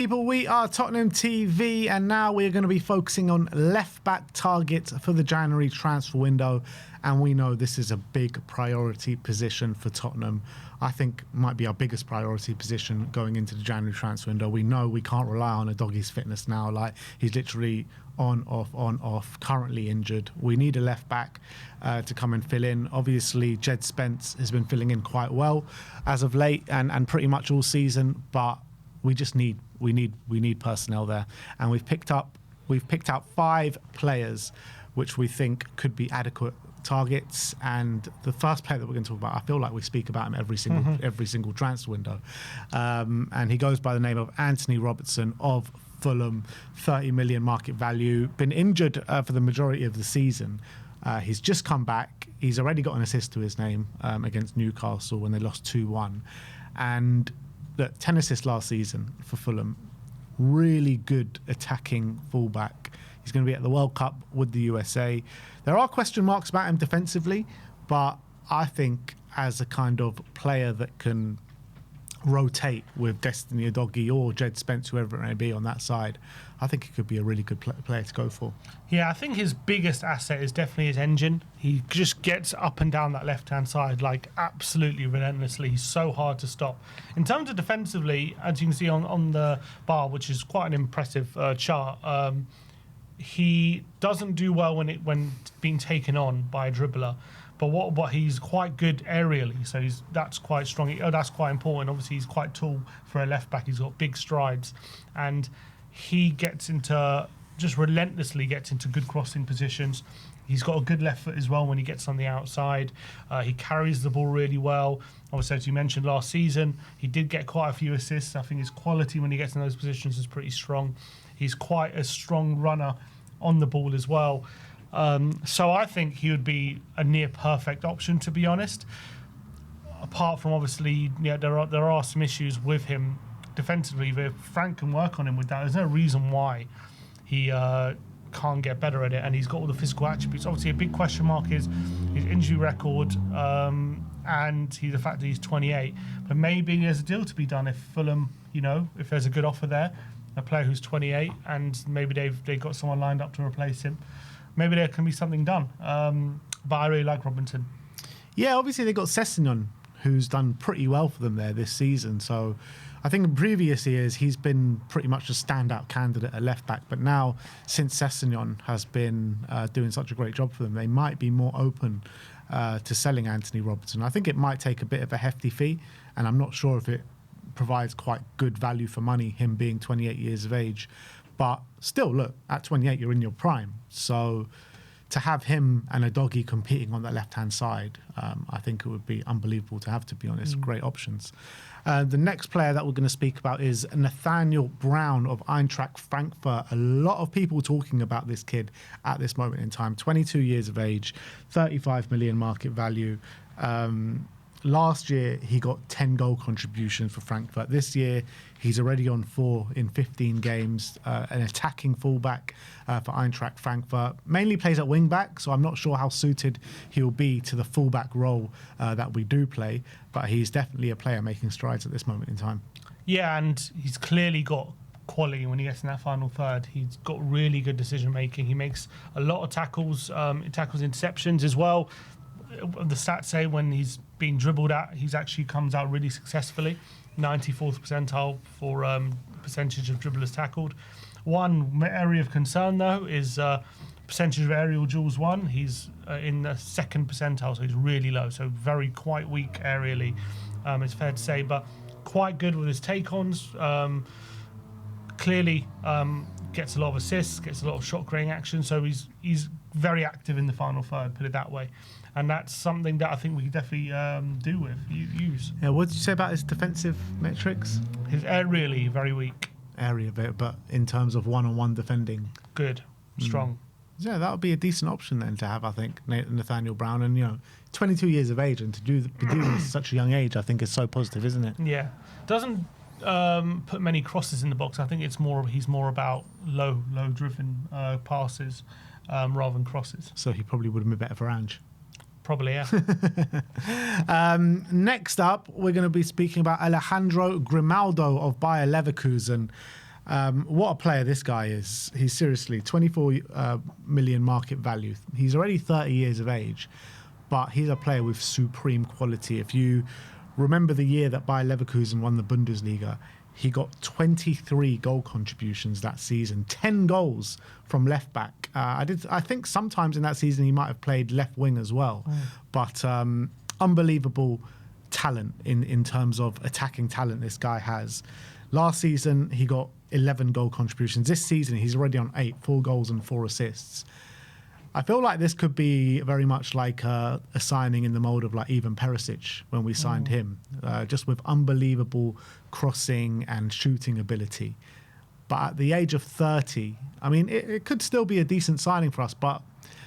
People, we are Tottenham TV, and now we're going to be focusing on left-back targets for the January transfer window. And we know this is a big priority position for Tottenham. I think might be our biggest priority position going into the January transfer window. We know we can't rely on a doggy's fitness now. Like, he's literally on, off, currently injured. We need a left-back to come and fill in. Obviously, Jed Spence has been filling in quite well as of late and pretty much all season, but we just need personnel there, and we've picked out 5 players which we think could be adequate targets. And the first player that we're going to talk about, I feel like we speak about him every single transfer window, and he goes by the name of Antonee Robertson of Fulham, 30 million market value. Been injured for the majority of the season. He's just come back. He's already got an assist to his name against Newcastle when they lost 2-1, and 10 assists last season for Fulham. Really good attacking fullback. He's going to be at the World Cup with the USA. There are question marks about him defensively, but I think as a kind of player that can rotate with Destiny Udogie or Jed Spence, whoever it may be on that side, I think he could be a really good player to go for. Yeah, I think his biggest asset is definitely his engine. He just gets up and down that left-hand side like absolutely relentlessly. He's so hard to stop. In terms of defensively, as you can see on the bar, which is quite an impressive chart, he doesn't do well when being taken on by a dribbler. But what he's quite good aerially, so that's quite strong. That's quite important. Obviously, he's quite tall for a left back. He's got big strides, and he just relentlessly gets into good crossing positions. He's got a good left foot as well when he gets on the outside. He carries the ball really well. Obviously, as you mentioned last season, he did get quite a few assists. I think his quality when he gets in those positions is pretty strong. He's quite a strong runner on the ball as well. So I think he would be a near perfect option, to be honest. Apart from obviously, there are some issues with him defensively. But if Frank can work on him with that, there's no reason why he can't get better at it. And he's got all the physical attributes. Obviously, a big question mark is his injury record and the fact that he's 28. But maybe there's a deal to be done if Fulham, if there's a good offer there, a player who's 28, and maybe they've got someone lined up to replace him. Maybe there can be something done. But I really like Robinson. Yeah, obviously they got Sessegnon, who's done pretty well for them there this season. So I think in previous years he's been pretty much a standout candidate at left back. But now, since Sessegnon has been doing such a great job for them, they might be more open to selling Antonee Robertson. I think it might take a bit of a hefty fee, and I'm not sure if it provides quite good value for money, him being 28 years of age. But still, look, at 28, you're in your prime. So to have him and Udogie competing on that left-hand side, I think it would be unbelievable to have, to be honest. Great options. The next player that we're going to speak about is Nathaniel Brown of Eintracht Frankfurt. A lot of people talking about this kid at this moment in time. 22 years of age, 35 million market value. Last year, he got 10 goal contributions for Frankfurt. This year, he's already on 4 in 15 games. An attacking fullback for Eintracht Frankfurt. Mainly plays at wing-back, so I'm not sure how suited he'll be to the fullback role that we do play. But he's definitely a player making strides at this moment in time. Yeah, and he's clearly got quality when he gets in that final third. He's got really good decision-making. He makes a lot of tackles, tackles interceptions as well. The stats say when he's being dribbled at, he actually comes out really successfully. 94th percentile for percentage of dribblers tackled. One area of concern, though, is percentage of aerial duels won. He's in the 2nd percentile, so he's really low. So quite weak aerially, it's fair to say, but quite good with his take-ons. Clearly gets a lot of assists, gets a lot of shot-creating action, so he's very active in the final third, put it that way. And that's something that I think we could definitely use. Yeah, what did you say about his defensive metrics? His really very weak. Area bit, but in terms of one-on-one defending, good, strong. Yeah, that would be a decent option then to have, I think, Nathaniel Brown. And 22 years of age, and to do this at such a young age, I think is so positive, isn't it? Yeah, doesn't put many crosses in the box. I think he's more about low driven passes rather than crosses. So he probably would have been better for Ange. Probably, yeah. Next up, we're going to be speaking about Alejandro Grimaldo of Bayer Leverkusen. What a player this guy is. He's seriously 24 million market value. He's already 30 years of age, but he's a player with supreme quality. If you remember the year that Bayer Leverkusen won the Bundesliga, he got 23 goal contributions that season, 10 goals from left back. I think sometimes in that season he might have played left wing as well, but unbelievable talent in terms of attacking talent this guy has. Last season he got 11 goal contributions. This season he's already on 8, 4 goals and 4 assists. I feel like this could be very much like a signing in the mold of like Ivan Perisic when we signed him, just with unbelievable crossing and shooting ability. But at the age of 30, I mean, it could still be a decent signing for us, but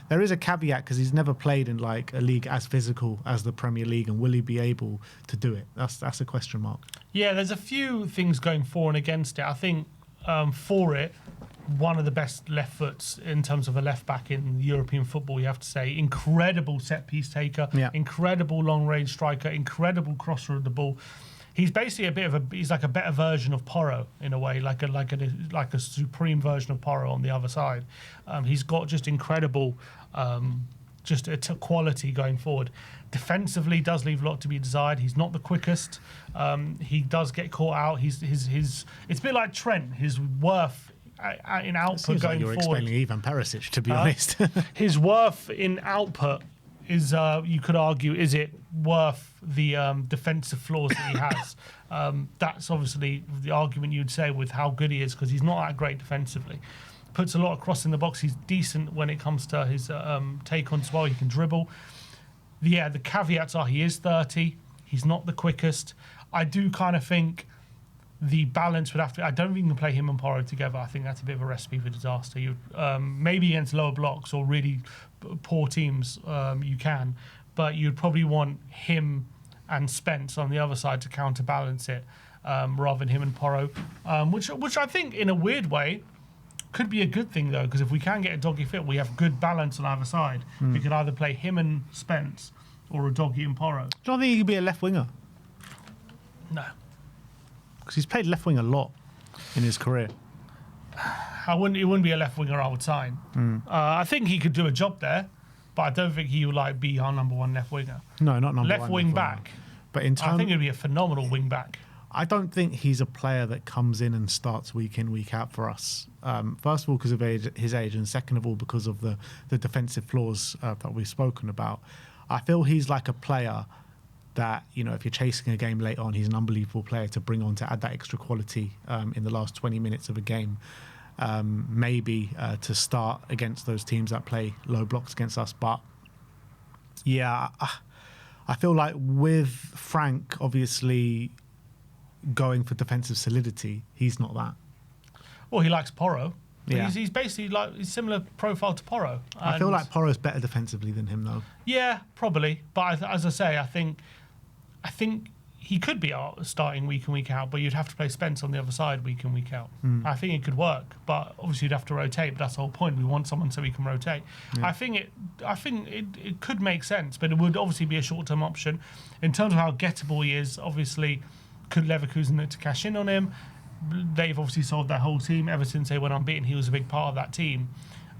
there is a caveat because he's never played in like a league as physical as the Premier League, and will he be able to do it? That's a question mark. Yeah, there's a few things going for and against it. I think for it, one of the best left foots in terms of a left back in European football, you have to say. Incredible set piece taker, incredible long range striker, incredible crosser of the ball. He's basically he's like a better version of Porro in a way, like a supreme version of Porro on the other side. He's got just incredible, just quality going forward. Defensively, does leave a lot to be desired. He's not the quickest. He does get caught out. It's a bit like Trent. His worth in output going you're forward. Explaining Ivan Perisic, to be honest. His worth in output is, you could argue, is it worth the defensive flaws that he has? That's obviously the argument you'd say with how good he is, because he's not that great defensively. Puts a lot of cross in the box. He's decent when it comes to his take on as well. He can dribble. Yeah, the caveats are he is 30. He's not the quickest. I do kind of think the balance would have to. I don't think you can play him and Porro together. I think that's a bit of a recipe for disaster. You maybe against lower blocks or really poor teams you can, but you'd probably want him and Spence on the other side to counterbalance it, rather than him and Porro, which I think in a weird way could be a good thing though, because if we can get a doggy fit, we have good balance on either side. We could either play him and Spence or a doggy and Porro. Do you think he could be a left winger? No. Because he's played left wing a lot in his career. He wouldn't be a left winger I would sign. I think he could do a job there, but I don't think he would be our number one left winger. No, not number left one. Wing back. But I think he'd be a phenomenal wing back. I don't think he's a player that comes in and starts week in, week out for us. First of all, because of his age, and second of all, because of the defensive flaws that we've spoken about. I feel he's like a player that, you know, if you're chasing a game late on, he's an unbelievable player to bring on to add that extra quality in the last 20 minutes of a game. Maybe to start against those teams that play low blocks against us. But yeah, I feel like with Frank obviously going for defensive solidity, he's not that. Well, he likes Porro. Yeah. He's basically like he's similar profile to Porro. I feel like Porro's better defensively than him though. Yeah, probably. But as I say, I think he could be starting week in, week out, but you'd have to play Spence on the other side week in, week out. I think it could work, but obviously you'd have to rotate. But that's the whole point. We want someone so we can rotate. Yeah. I think it could make sense, but it would obviously be a short-term option. In terms of how gettable he is, obviously, could Leverkusen look to cash in on him? They've obviously sold their whole team ever since they went unbeaten. He was a big part of that team.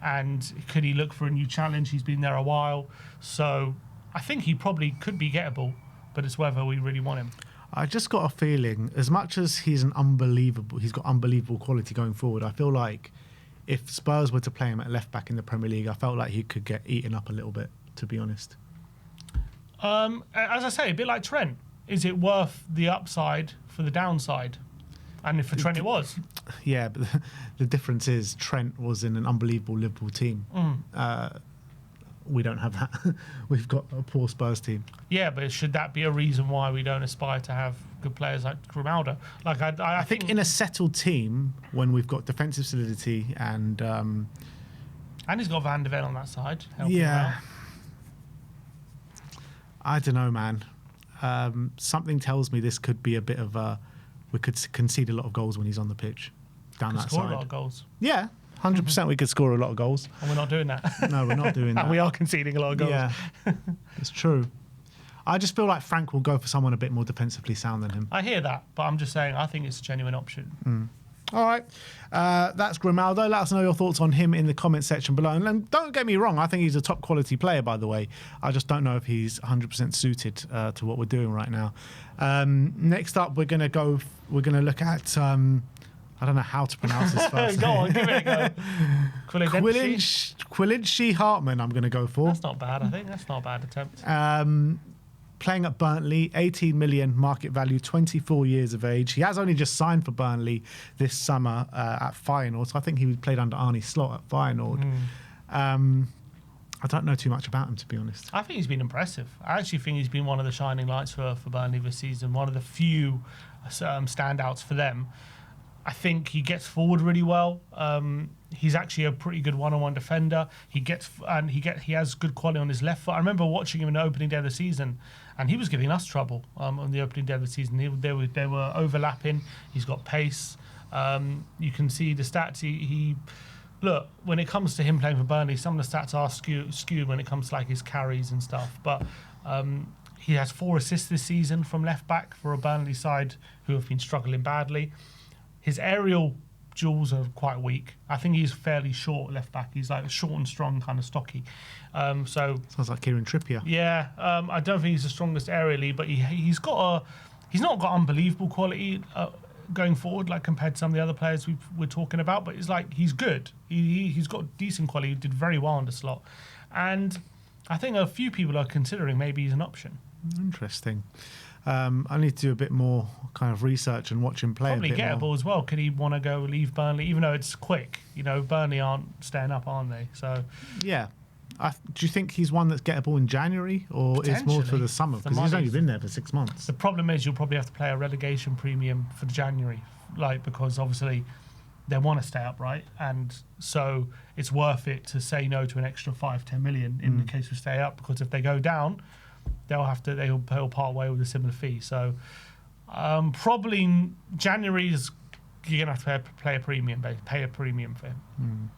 And could he look for a new challenge? He's been there a while. So I think he probably could be gettable, but it's whether we really want him. I just got a feeling, as much as he's got unbelievable quality going forward, I feel like if Spurs were to play him at left back in the Premier League, I felt like he could get eaten up a little bit, to be honest. As I say, a bit like Trent. Is it worth the upside for the downside? And if for Trent it was. Yeah, but the difference is Trent was in an unbelievable Liverpool team. We don't have that. We've got a poor Spurs team. Yeah, but should that be a reason why we don't aspire to have good players like Grimaldo? Like I think in a settled team, when we've got defensive solidity and he's got Van de Ven on that side. Yeah. I don't know, man. Something tells me this could be a bit of a... We could concede a lot of goals when he's on the pitch down that side. Score a lot of goals. Yeah, 100% we could score a lot of goals. And we're not doing that. No, we're not doing that. And we are conceding a lot of goals. Yeah, it's true. I just feel like Frank will go for someone a bit more defensively sound than him. I hear that, but I'm just saying I think it's a genuine option. All right. That's Grimaldo. Let us know your thoughts on him in the comment section below. And don't get me wrong, I think he's a top quality player, by the way. I just don't know if he's 100% suited to what we're doing right now. Next up, we're going to look at, I don't know how to pronounce his first Go name. on, give it a go. Quilindschy Hartman, I'm going to go for. That's not bad, I think. That's not a bad attempt. Playing at Burnley, 18 million market value, 24 years of age. He has only just signed for Burnley this summer at Feyenoord, so I think he played under Arne Slot at Feyenoord. I don't know too much about him, to be honest. I think he's been impressive. I actually think he's been one of the shining lights for Burnley this season, one of the few standouts for them. I think he gets forward really well. He's actually a pretty good one-on-one defender. He has good quality on his left foot. I remember watching him in the opening day of the season, and he was giving us trouble on the opening day of the season. They were overlapping. He's got pace. You can see the stats. He look, when it comes to him playing for Burnley, some of the stats are skewed when it comes to like his carries and stuff. But he has 4 assists this season from left back for a Burnley side who have been struggling badly. His aerial duels are quite weak. I think he's fairly short left back. He's like short and strong, kind of stocky. Sounds like Kieran Trippier. Yeah, I don't think he's the strongest aerially, but he's not got unbelievable quality going forward, like compared to some of the other players we're talking about. But it's like he's good. He's got decent quality. He did very well in the slot, and I think a few people are considering maybe he's an option. Interesting. I need to do a bit more kind of research and watch him play. Probably a bit gettable more. as well. Could he want to go leave Burnley, even though it's quick? You know, Burnley aren't staying up, aren't they? So yeah. Do you think he's one that's gettable in January, or is more for the summer? Because he's only been there for 6 months. The problem is you'll probably have to play a relegation premium for January, because obviously they want to stay up, right? And so it's worth it to say no to an extra 5-10 million in the case we stay up, because if they go down, they'll part way with a similar fee. So probably January's you're gonna have to pay a premium for him.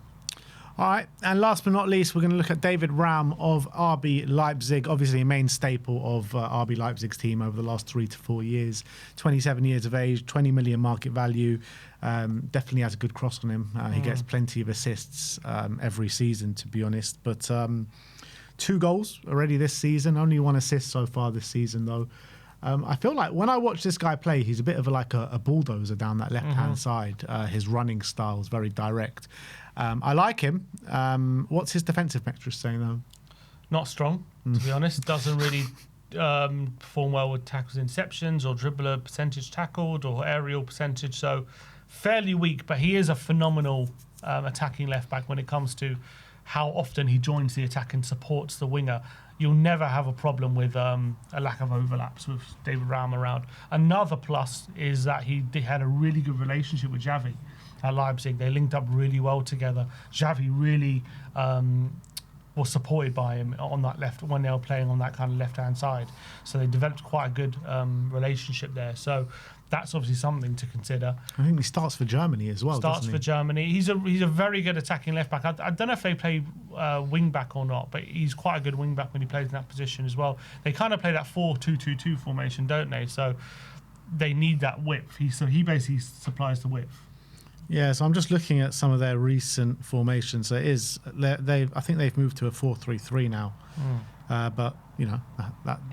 All right, and last but not least, we're going to look at David Raum of RB Leipzig, obviously a main staple of RB Leipzig's team over the last 3 to 4 years. 27 years of age, 20 million market value. Definitely has a good cross on him. He gets plenty of assists every season, to be honest. But 2 goals already this season, only 1 assist so far this season, though. I feel like when I watch this guy play, he's a bit of a bulldozer down that left-hand side. His running style is very direct. I like him. What's his defensive metrics saying, though? Not strong, to be honest. Doesn't really perform well with tackles, interceptions, or dribbler percentage tackled, or aerial percentage. So fairly weak, but he is a phenomenal attacking left-back when it comes to how often he joins the attack and supports the winger. You'll never have a problem with a lack of overlaps with David Raum around. Another plus is that he had a really good relationship with Xavi at Leipzig. They linked up really well together. Xavi really was supported by him on that left when they were playing on that kind of left-hand side. So they developed quite a good relationship there. So that's obviously something to consider. I think he starts for Germany as well. Starts for Germany. He's a very good attacking left back. I don't know if they play wing back or not, but he's quite a good wing back when he plays in that position as well. They kind of play that 4-2-2-2 formation, don't they? So they need that width. He basically supplies the width. Yeah, so I'm just looking at some of their recent formations. So I think they've moved to a 4-3-3 now. But you know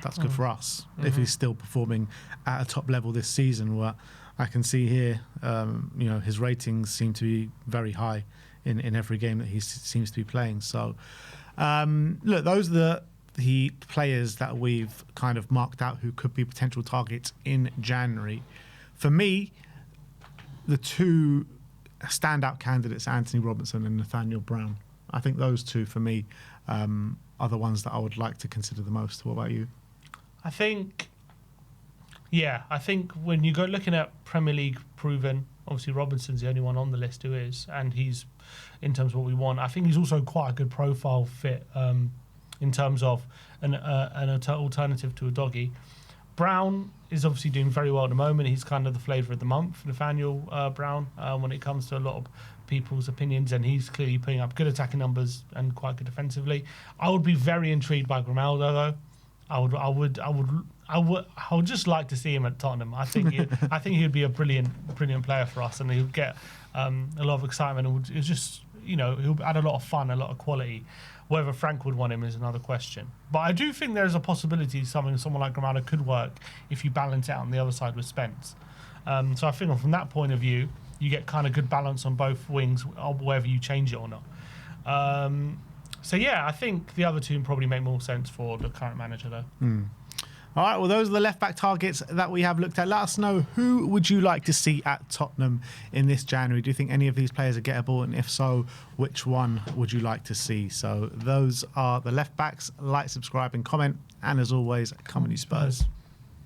that's good for us if he's still performing at a top level this season. What I can see here, his ratings seem to be very high in every game that he seems to be playing. So look, those are the players that we've kind of marked out who could be potential targets in January. For me, the 2 standout candidates, Antonee Robinson and Nathaniel Brown. I think those 2 for me are the ones that I would like to consider the most. What about you? I think when you go looking at Premier League proven, obviously Robinson's the only one on the list who is, and he's, in terms of what we want, I think he's also quite a good profile fit in terms of an alternative to a doggy. Brown is obviously doing very well at the moment. He's kind of the flavour of the month, Nathaniel Brown, when it comes to a lot of people's opinions, and he's clearly putting up good attacking numbers and quite good defensively. I would be very intrigued by Grimaldo, though. I would just like to see him at Tottenham. I think he would be a brilliant player for us, and he'll get a lot of excitement. And it's just, he'll add a lot of fun, a lot of quality. Whether Frank would want him is another question. But I do think there's a possibility someone like Grimaldo could work if you balance out on the other side with Spence. So I think from that point of view, you get kind of good balance on both wings, whether you change it or not. So yeah, I think the other two probably make more sense for the current manager though. All right, well, those are the left-back targets that we have looked at. Let us know, who would you like to see at Tottenham in this January? Do you think any of these players are gettable? And if so, which one would you like to see? So those are the left-backs. Like, subscribe and comment. And as always, come on you Spurs.